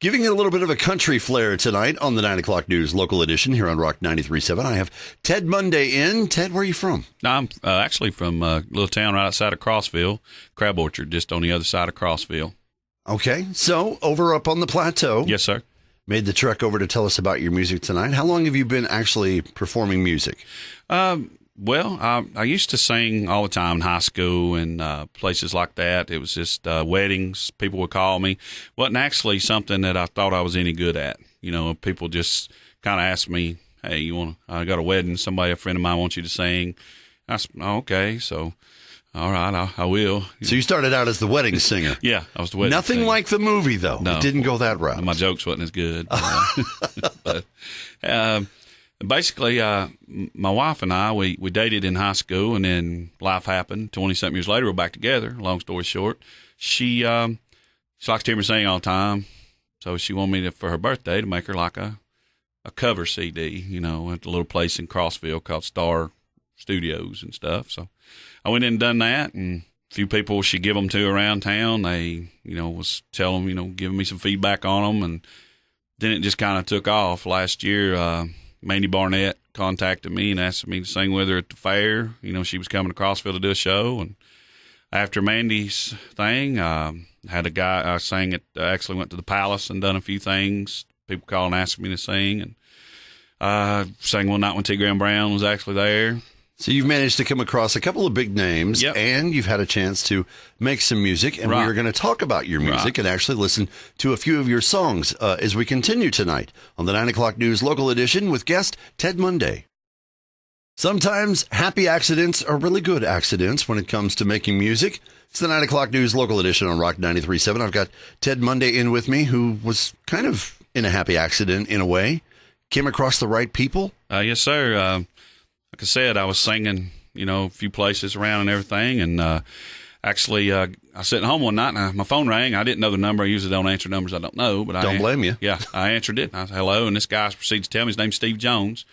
Giving it a little bit of a country flair tonight on the 9 o'clock news local edition here on Rock 93.7. I have Ted Monday in. Ted, where are you from? I'm actually from a little town right outside of Crossville, Crab Orchard, just on the other side of Crossville. Okay, so over up on the plateau. Yes, sir. Made the trek over to tell us about your music tonight. How long have you been actually performing music? Well, I used to sing all the time in high school and places like that. It was just weddings. People would call me. Wasn't actually something that I thought I was any good at. You know, people just kind of asked me, "Hey, I got a wedding. A friend of mine wants you to sing." I said, oh, "Okay, so all right, I will." So you started out as the wedding singer. Yeah, I was the wedding Nothing singer. like the movie, though. No. It didn't go that route. My jokes wasn't as good. But basically, my wife and I, we dated in high school, and then life happened. 20-something years later, we're back together. Long story short, she likes to hear me sing all the time, so she wanted me for her birthday to make her like a cover CD, you know, at a little place in Crossville called Star Studios and stuff. So I went in and done that, and a few people she give them to around town. They, was telling them, giving me some feedback on them, and then it just kind of took off. Last year, Mandy Barnett contacted me and asked me to sing with her at the fair. She was coming to Crossville to do a show, and after Mandy's thing, had a guy sang it. Actually went to the Palace and done a few things. People called and asked me to sing, and sang one night when T. Graham Brown was actually there. So you've managed to come across a couple of big names, yep, and you've had a chance to make some music, and right, we are going to talk about your music and actually listen to a few of your songs as we continue tonight on the 9 o'clock news local edition with guest Ted Monday. Sometimes happy accidents are really good accidents when it comes to making music. It's the 9 o'clock news local edition on Rock 93.7. I've got Ted Monday in with me, who was kind of in a happy accident in a way. Came across the right people? Yes, sir. Like I said, I was singing, a few places around and everything, and actually, I was sitting home one night, and my phone rang. I didn't know the number. I usually don't answer numbers I don't know. But don't blame you. Yeah, I answered it. I said, hello, and this guy proceeds to tell me his name's Steve Jones.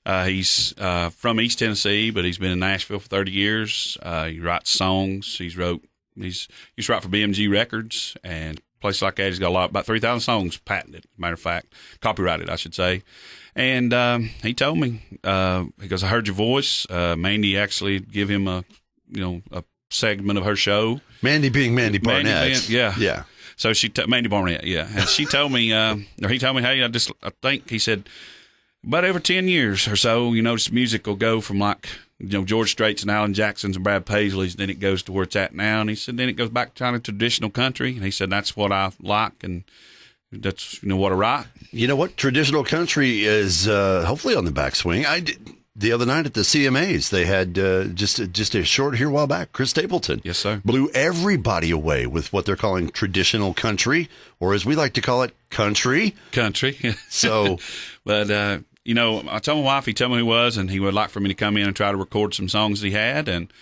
He's from East Tennessee, but he's been in Nashville for 30 years. He writes songs. He used to write for BMG Records, and places like that. He's got about 3,000 songs patented, matter of fact, copyrighted, I should say. And he told me, he goes, I heard your voice. Mandy actually give him a segment of her show. Mandy being Mandy Barnett. Yeah. So Mandy Barnett, yeah. And she told me, or he told me, hey, I think, he said, about every 10 years or so, this music will go from like, George Strait's and Alan Jackson's and Brad Paisley's, then it goes to where it's at now. And he said, then it goes back to kind of traditional country. And he said, that's what I like, and that's, what I write. You know what? Traditional country is hopefully on the backswing. The other night at the CMAs, they had just a short here a while back. Chris Stapleton. Yes, sir. Blew everybody away with what they're calling traditional country, or as we like to call it, country. Country. So, but, I told my wife, he told me who he was, and he would like for me to come in and try to record some songs that he had. And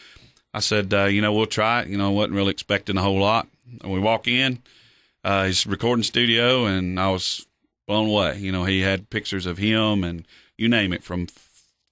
I said, we'll try it. I wasn't really expecting a whole lot. And we walk in, his recording studio, and I was blown away. He had pictures of him and you name it, from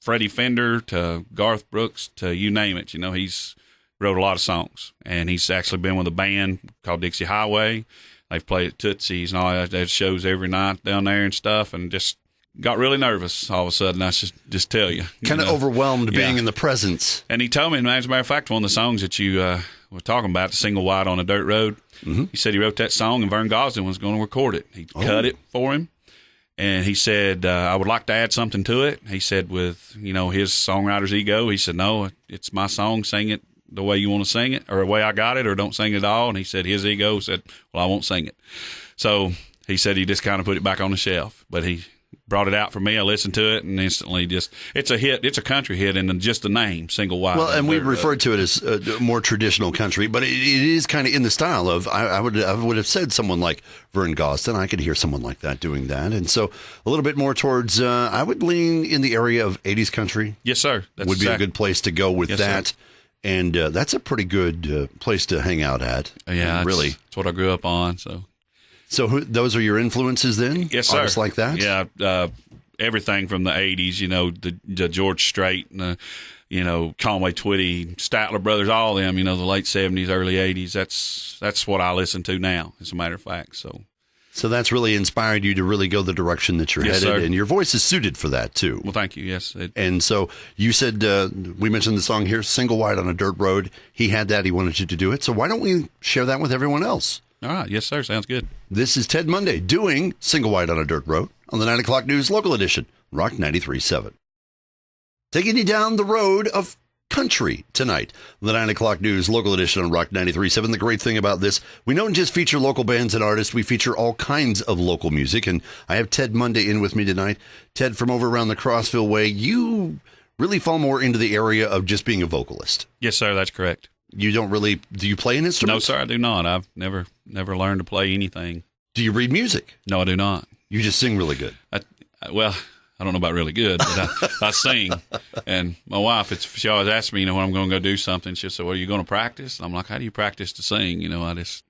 Freddie Fender to Garth Brooks to you name it. He's wrote a lot of songs, and he's actually been with a band called Dixie Highway. They've played at Tootsie's and all that. They have shows every night down there and stuff, and just got really nervous all of a sudden. I should just tell you. Kind of overwhelmed being in the presence. And he told me, and as a matter of fact, one of the songs that you were talking about, the single Wide on a Dirt Road, he said he wrote that song and Vern Gosdin was going to record it. He cut it for him. And he said, I would like to add something to it. He said, with, his songwriter's ego, he said, no, it's my song. Sing it the way you want to sing it, or the way I got it, or don't sing it at all. And he said his ego said, well, I won't sing it. So he said he just kind of put it back on the shelf. But he brought it out for me. I listened to it and instantly it's a hit. It's a country hit, and just the name, Single Wide. Well, and we referred to it as more traditional country, but it is kind of in the style of, I would have said someone like Vern Gosdin. I could hear someone like that doing that. And so a little bit more towards, I would lean in the area of 80s country. Yes, sir. Would be a good place to go with that. Sir. And that's a pretty good place to hang out at. Yeah, really. That's what I grew up on, So those are your influences then? Yes, sir. Artists like that? Yeah, everything from the 80s, the George Strait and Conway Twitty, Statler Brothers, all of them, the late 70s, early 80s. That's what I listen to now, as a matter of fact. So So that's really inspired you to really go the direction that you're Yes, headed, sir. and your voice is suited for that too. Well, thank you. Yes. And so you said, we mentioned the song here, Single Wide on a Dirt Road. He had that. He wanted you to do it. So why don't we share that with everyone else? All right. Yes, sir. Sounds good. This is Ted Monday doing Single Wide on a Dirt Road on the 9 o'clock news local edition, Rock 93.7. Taking you down the road of country tonight. The 9 o'clock news local edition on Rock 93.7. The great thing about this, we don't just feature local bands and artists, we feature all kinds of local music. And I have Ted Monday in with me tonight. Ted, from over around the Crossville way, you really fall more into the area of just being a vocalist. Yes, sir. That's correct. You don't really, do you play an instrument? No, sir. I do not. I've never learned to play anything. Do you read music? No, I do not. You just sing really good. Well, I don't know about really good, but I sing. And my wife, she always asks me, when I'm going to go do something, she'll say, well, are you going to practice? And I'm like, how do you practice to sing? I just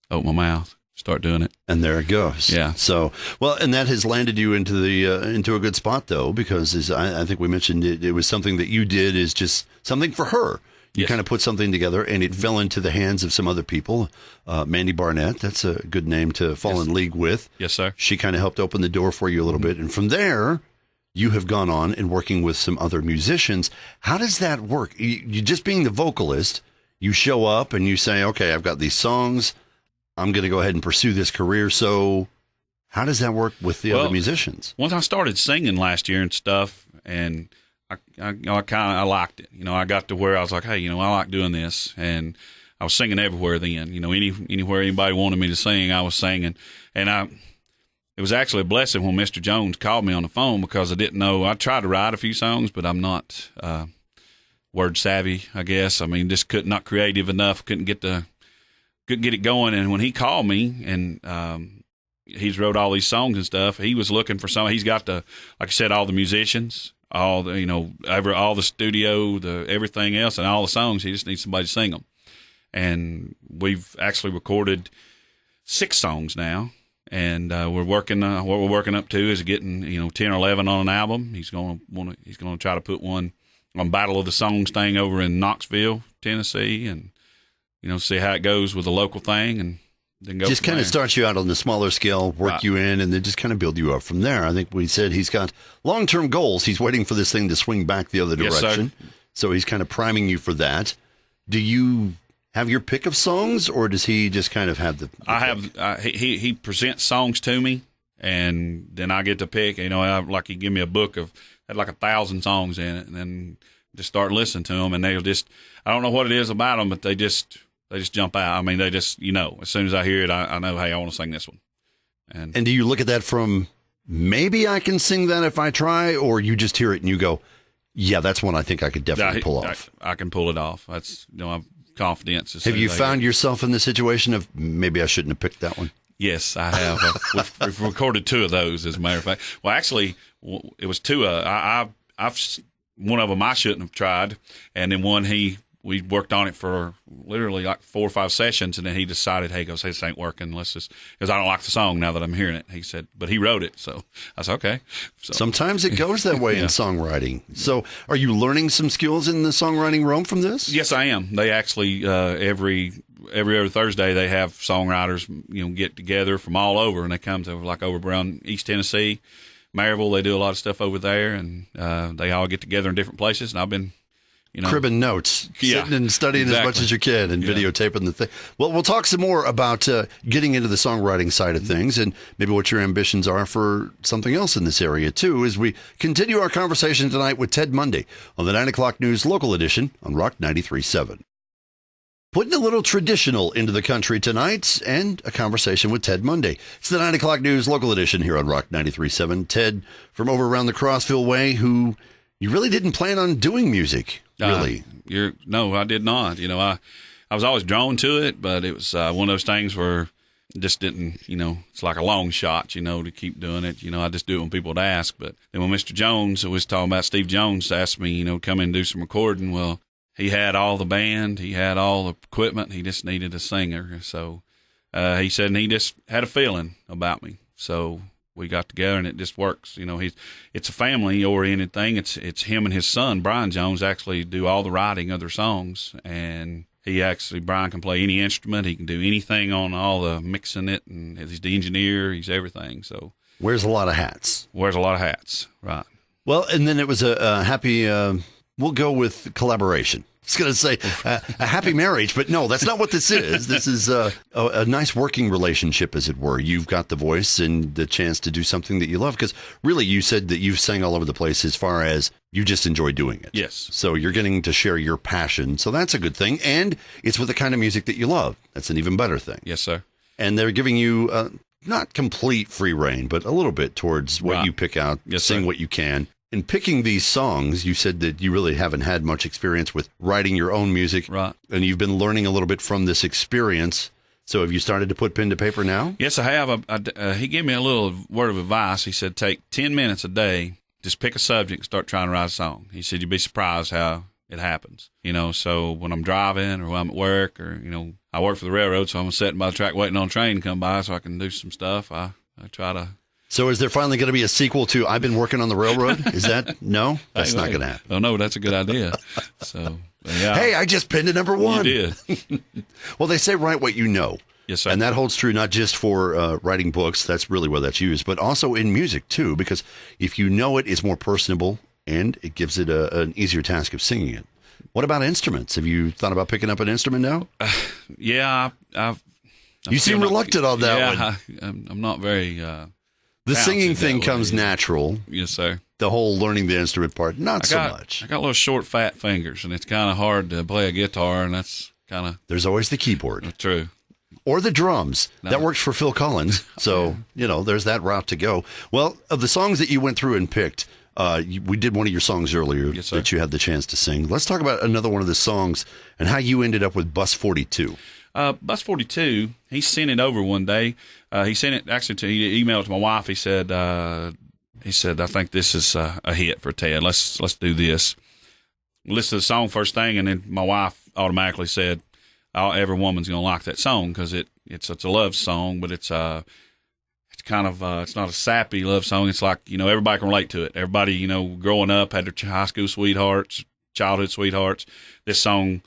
open my mouth, start doing it. And there it goes. Yeah. So, well, and that has landed you into into a good spot, though, because as I think we mentioned, it was something that you did is just something for her. You kind of put something together, and it fell into the hands of some other people. Mandy Barnett, that's a good name to fall in league with. Yes, sir. She kind of helped open the door for you a little bit. And from there, you have gone on and working with some other musicians. How does that work? You just being the vocalist, you show up and you say, okay, I've got these songs. I'm going to go ahead and pursue this career. So how does that work with the other musicians? Once I started singing last year and stuff, and I liked it. I got to where I was like, hey, I like doing this. And I was singing everywhere then. Anywhere anybody wanted me to sing, I was singing. And it was actually a blessing when Mr. Jones called me on the phone, because I didn't know. I tried to write a few songs, but I'm not word savvy, I guess. I mean, just not creative enough. Couldn't get it going. And when he called me, and he's wrote all these songs and stuff, he was looking for some. He's got like I said, all the musicians, all the all the studio, everything else, and all the songs. He just needs somebody to sing them. And we've actually recorded 6 songs now. And we're working. What we're working up to is getting 10 or 11 on an album. He's going to try to put one on Battle of the Songs thing over in Knoxville, Tennessee, and see how it goes with the local thing, and then go. Just kind of start you out on the smaller scale, work you in, and then just kind of build you up from there. I think we said he's got long-term goals. He's waiting for this thing to swing back the other direction, so he's kind of priming you for that. Do you have your pick of songs, or does he just kind of have the he presents songs to me, and then I get to pick. Like he give me a book had like 1,000 songs in it, and then just start listening to them, and they'll just, I don't know what it is about them, but they just jump out. I mean, they just, as soon as I hear it, I know, hey, I want to sing this one. And do you look at that from, maybe I can sing that if I try, or you just hear it and you go, yeah, that's one I think I could definitely pull off. I can pull it off. That's, I've confidence. Have you found yourself in the situation of, maybe I shouldn't have picked that one? Yes, I have. We've recorded 2 of those, as a matter of fact. Well, actually, it was 2. One of them I shouldn't have tried, and then one we worked on it for literally like 4 or 5 sessions, and then he decided, hey, goes, hey, this ain't working. Let's just, because I don't like the song now that I'm hearing it. He said, but he wrote it, so I said, okay. So, sometimes it goes that way in songwriting. So are you learning some skills in the songwriting realm from this? Yes, I am. They actually, every other Thursday, they have songwriters, get together from all over, and they come to like over around East Tennessee, Maryville. They do a lot of stuff over there, and they all get together in different places. And I've been, cribbing notes, sitting and studying as much as you can, and videotaping the thing. Well, we'll talk some more about getting into the songwriting side of things, and maybe what your ambitions are for something else in this area too, as we continue our conversation tonight with Ted Monday on the 9 o'clock news local edition on Rock 93.7. Putting a little traditional into the country tonight, and a conversation with Ted Monday. It's the 9 o'clock news local edition here on Rock 93.7. Ted, from over around the Crossville way, who you really didn't plan on doing music, really. No, I did not. I was always drawn to it, but it was one of those things where just didn't, it's like a long shot, to keep doing it. I just do it when people would ask. But then when Mr. Jones was talking about, Steve Jones asked me, come in and do some recording. Well, he had all the band, he had all the equipment, he just needed a singer. So he said, and he just had a feeling about me. So we got together, and it just works. It's a family-oriented thing. It's him and his son, Brian Jones, actually do all the writing of their songs, and Brian can play any instrument. He can do anything on all the mixing it, and he's the engineer. He's everything. So wears a lot of hats. Right. Well, and then it was a happy, we'll go with collaboration. I was going to say a happy marriage, but no, that's not what this is. This is a nice working relationship, as it were. You've got the voice and the chance to do something that you love, because really you said that you've sang all over the place as far as you just enjoy doing it. Yes. So you're getting to share your passion. So that's a good thing. And it's with the kind of music that you love. That's an even better thing. Yes, sir. And they're giving you not complete free reign, but a little bit towards what you pick out, sing what you can. In picking these songs, you said that you really haven't had much experience with writing your own music. Right. And you've been learning a little bit from this experience. So have you started to put pen to paper now? Yes, I have. He gave me a little word of advice. He said, take 10 minutes a day, just pick a subject and start trying to write a song. He said, you'd be surprised how it happens. So when I'm driving or when I'm at work or, I work for the railroad, so I'm sitting by the track waiting on a train to come by so I can do some stuff. I try to. So is there finally going to be a sequel to I've Been Working on the Railroad? Is that? No? That's not going to happen. Oh, no, that's a good idea. So, yeah. Hey, I just pinned to number one. You did. Well, they say write what you know. Yes, sir. And that holds true not just for writing books. That's really where that's used, but also in music, too, because if you know it, it's more personable and it gives it an easier task of singing it. What about instruments? Have you thought about picking up an instrument now? Yeah. You seem reluctant on that one. Yeah, I'm not very... the singing thing comes natural. Yes, sir. The whole learning the instrument part, not so much. I got little short, fat fingers, and it's kind of hard to play a guitar, and that's kind of... There's always the keyboard. True. Or the drums. No. That works for Phil Collins. So, there's that route to go. Well, of the songs that you went through and picked, we did one of your songs earlier that you had the chance to sing. Let's talk about another one of the songs and how you ended up with Bus 42. Bus 42, he sent it over one day. He sent it he emailed it to my wife. He said, I think this is a hit for Ted. Let's do this. Listen to the song first thing, and then my wife automatically said, every woman's going to like that song because it's a love song, but it's kind of it's not a sappy love song. It's like everybody can relate to it. Everybody growing up had their high school sweethearts, childhood sweethearts. This song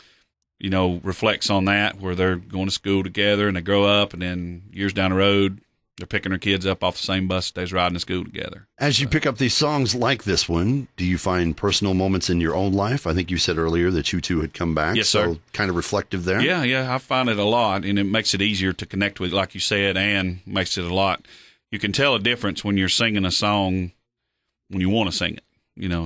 reflects on that, where they're going to school together and they grow up, and then years down the road they're picking their kids up off the same bus that they're riding to school together. As you pick up these songs like this one, do you find personal moments in your own life? I think you said earlier that you two had come back. Yes, sir. So kind of reflective there. Yeah, I find it a lot, and it makes it easier to connect with, like you said, and makes it a lot. You can tell a difference when you're singing a song when you want to sing it.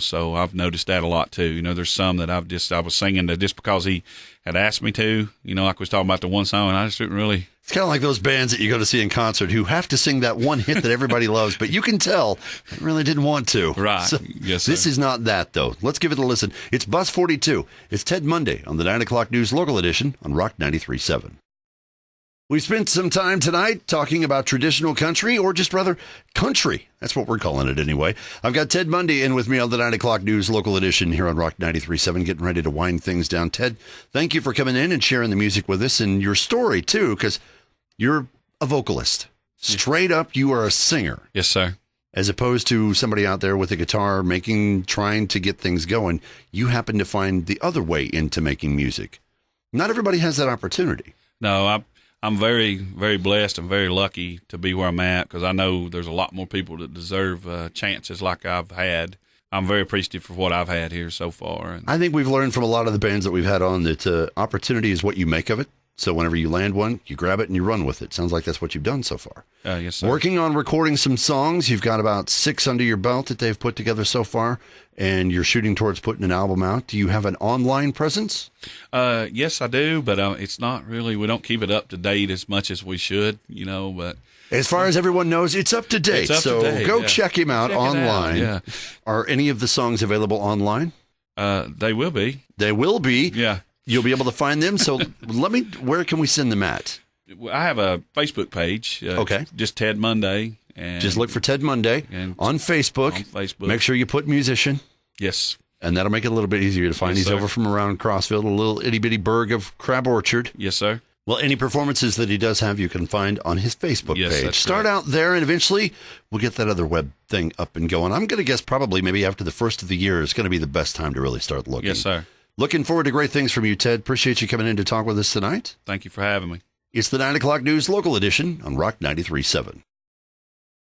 So I've noticed that a lot too. There's some that I was singing that just because he had asked me to, like we was talking about the one song, and I just didn't really. It's kind of like those bands that you go to see in concert who have to sing that one hit that everybody loves, but you can tell they really didn't want to. Right. So yes, sir. This is not that, though. Let's give it a listen. It's Bus 42. It's Ted Monday on the 9 o'clock news local edition on Rock 93.7. We spent some time tonight talking about traditional country, or just rather country. That's what we're calling it anyway. I've got Ted Mundy in with me on the 9 o'clock news local edition here on Rock 93.7, getting ready to wind things down. Ted, thank you for coming in and sharing the music with us and your story, too, because you're a vocalist. Straight up, you are a singer. Yes, sir. As opposed to somebody out there with a guitar trying to get things going. You happen to find the other way into making music. Not everybody has that opportunity. No, I'm very, very blessed and very lucky to be where I'm at, because I know there's a lot more people that deserve chances like I've had. I'm very appreciative for what I've had here so far. And I think we've learned from a lot of the bands that we've had on that opportunity is what you make of it. So whenever you land one, you grab it and you run with it. Sounds like that's what you've done so far. Yes, sir. Working on recording some songs. You've got about 6 under your belt that they've put together so far, and you're shooting towards putting an album out. Do you have an online presence? Yes, I do, but it's not really, we don't keep it up to date as much as we should, but... As far as everyone knows, it's up to date. Go check him out online. Yeah. Are any of the songs available online? They will be. They will be. Yeah. You'll be able to find them. So where can we send them at? I have a Facebook page. Okay. Just Ted Monday. And just look for Ted Monday on Facebook. Make sure you put musician. Yes. And that'll make it a little bit easier to find. Yes, He's over from around Crossville, a little itty-bitty burg of Crab Orchard. Yes, sir. Well, any performances that he does have, you can find on his Facebook page. That's Start correct. out there, and eventually we'll get that other web thing up and going. I'm going to guess probably maybe after the first of the year is going to be the best time to really start looking. Yes, sir. Looking forward to great things from you, Ted. Appreciate you coming in to talk with us tonight. Thank you for having me. It's the 9 o'clock news local edition on Rock 93.7.